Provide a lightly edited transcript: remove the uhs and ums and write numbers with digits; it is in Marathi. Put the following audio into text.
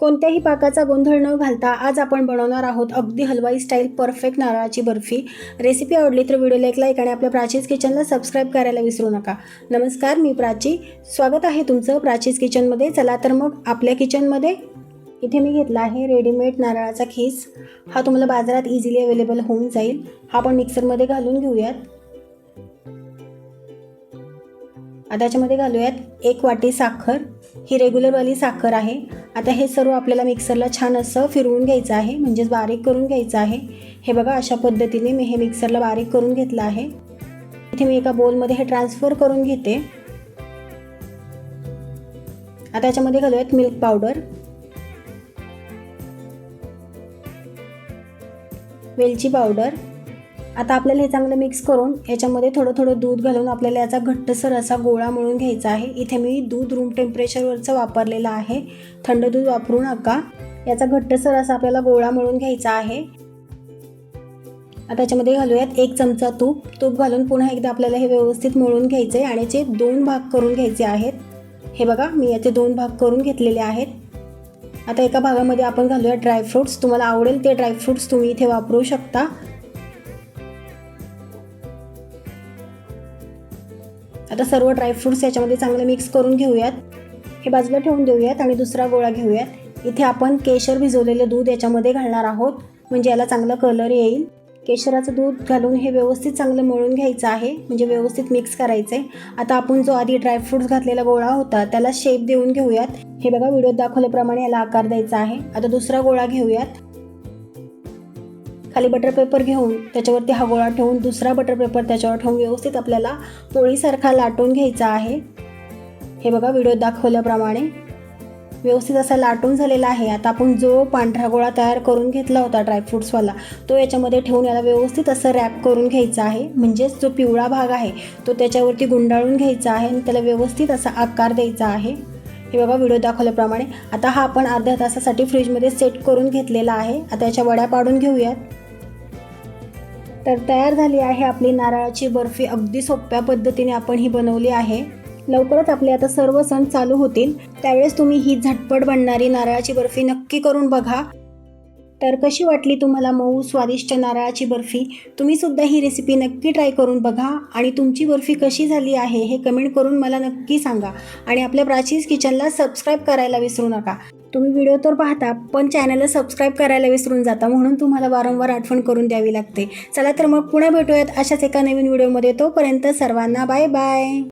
कोणत्याही पाकाचा गोंधळ न घालता आज आपण बनवणार आहोत अगदी हलवाई स्टाईल परफेक्ट नारळाची बर्फी। रेसिपी आवडली तर व्हिडिओला एक लाईक आणि आपल्या प्राचीज किचनला सबस्क्राईब करायला विसरू नका। नमस्कार, मी प्राची, स्वागत आहे तुमचं प्राचीज किचनमध्ये। चला तर मग आपल्या किचनमध्ये इथे मी घेतला आहे रेडीमेड नारळाचा खीस। हा तुम्हाला बाजारात इझिली अवेलेबल होऊन जाईल। हा आपण मिक्सरमध्ये घालून घेऊयात। आता याच्यामध्ये घालूयात 1 वाटी साखर। ही रेग्युलरवाली साखर आहे। आता हे सर्व आपल्याला मिक्सरला छान असं फिरवून घ्यायचं आहे, म्हणजे बारीक करून घ्यायचं आहे। हे बघा, अशा पद्धतीने मी हे मिक्सरला बारीक करून घेतलं आहे। इथे मी एका बोलमध्ये हे ट्रान्सफर करून घेते। आता याच्यामध्ये घालूयात मिल्क पावडर, वेलची पावडर। आता आपल्याला हे चांगलं मिक्स करून याच्यामध्ये थोडं थोडं दूध घालून आपल्याला याचा घट्टसर असा गोळा मळून घ्यायचा आहे। इथे मी दूध रूम टेम्परेचरवरचं वापरलेलं आहे, थंड दूध वापरू नका। याचा घट्टसर असा आपल्याला गोळा मळून घ्यायचा आहे। आता याच्यामध्ये घालूयात 1 चमचा तूप। तूप घालून पुन्हा एकदा आपल्याला हे व्यवस्थित मळून घ्यायचे आणि याचे 2 भाग करून घ्यायचे आहेत। हे बघा, मी याचे 2 भाग करून घेतलेले आहेत। आता एका भागामध्ये आपण घालूया ड्रायफ्रूट्स। तुम्हाला आवडेल ते ड्रायफ्रूट्स तुम्ही इथे वापरू शकता। आता सर्व ड्रायफ्रूट्स याच्यामध्ये चांगले मिक्स करून घेऊयात। हे बाजूला ठेवून देऊयात आणि दुसरा गोळा घेऊयात। इथे आपण केशर भिजवलेले दूध याच्यामध्ये घालणार आहोत, म्हणजे याला चांगला कलर येईल। केशराचं दूध घालून हे व्यवस्थित चांगलं मळून घ्यायचं आहे, म्हणजे व्यवस्थित मिक्स करायचं आहे। आता आपण जो आधी ड्रायफ्रूट्स घातलेला गोळा होता त्याला शेप देऊन घेऊयात। हे बघा, व्हिडिओत दाखवल्याप्रमाणे याला आकार द्यायचा आहे। आता दुसरा गोळा घेऊयात। खाली बटर पेपर घेऊन त्याच्यावरती हा गोळा ठेवून दुसरा बटर पेपर त्याच्यावर ठेवून व्यवस्थित आपल्याला पोळीसारखा लाटून घ्यायचा आहे। हे बघा, व्हिडिओत दाखवल्याप्रमाणे व्यवस्थित असा लाटून झालेला आहे। आता आपण जो पांढरा गोळा तयार करून घेतला होता ड्रायफ्रूट्सवाला, तो याच्यामध्ये ठेवून याला व्यवस्थित असं रॅप करून घ्यायचा आहे, म्हणजेच जो पिवळा भाग आहे तो त्याच्यावरती गुंडाळून घ्यायचा आहे आणि त्याला व्यवस्थित असा आकार द्यायचा आहे। हे बघा, व्हिडिओ दाखवल्याप्रमाणे। आता हा आपण अर्ध्या तासासाठी फ्रीजमध्ये सेट करून घेतलेला आहे। आता याच्या वड्या पाडून घेऊयात। तर तयार झाली आहे आपली नारळाची बर्फी। अगदी सोप्या पद्धतीने आपण ही बनवली आहे। लवकरच आपले आता सर्व सण चालू होतील, त्यावेळेस तुम्ही ही झटपट बनणारी नारळाची बर्फी नक्की करून बघा। तर कशी वाटली तुम्हाला मऊ स्वादिष्ट नारळाची बर्फी? तुम्ही सुद्धा ही रेसिपी नक्की ट्राय करून बघा आणि तुमची बर्फी कशी झाली आहे हे कमेंट करून मला नक्की सांगा। आणि आपल्या प्राचीज किचनला सबस्क्राईब करायला विसरू नका। तुम्ही व्हिडिओ तर पाहता पण चॅनलला सबस्क्राईब करायला विसरून जाता, म्हणून तुम्हाला वारंवार आठवण करून द्यावी लागते। चला तर मग पुन्हा भेटूयात अशाच एका नवीन व्हिडिओमध्ये। तोपर्यंत सर्वांना बाय बाय।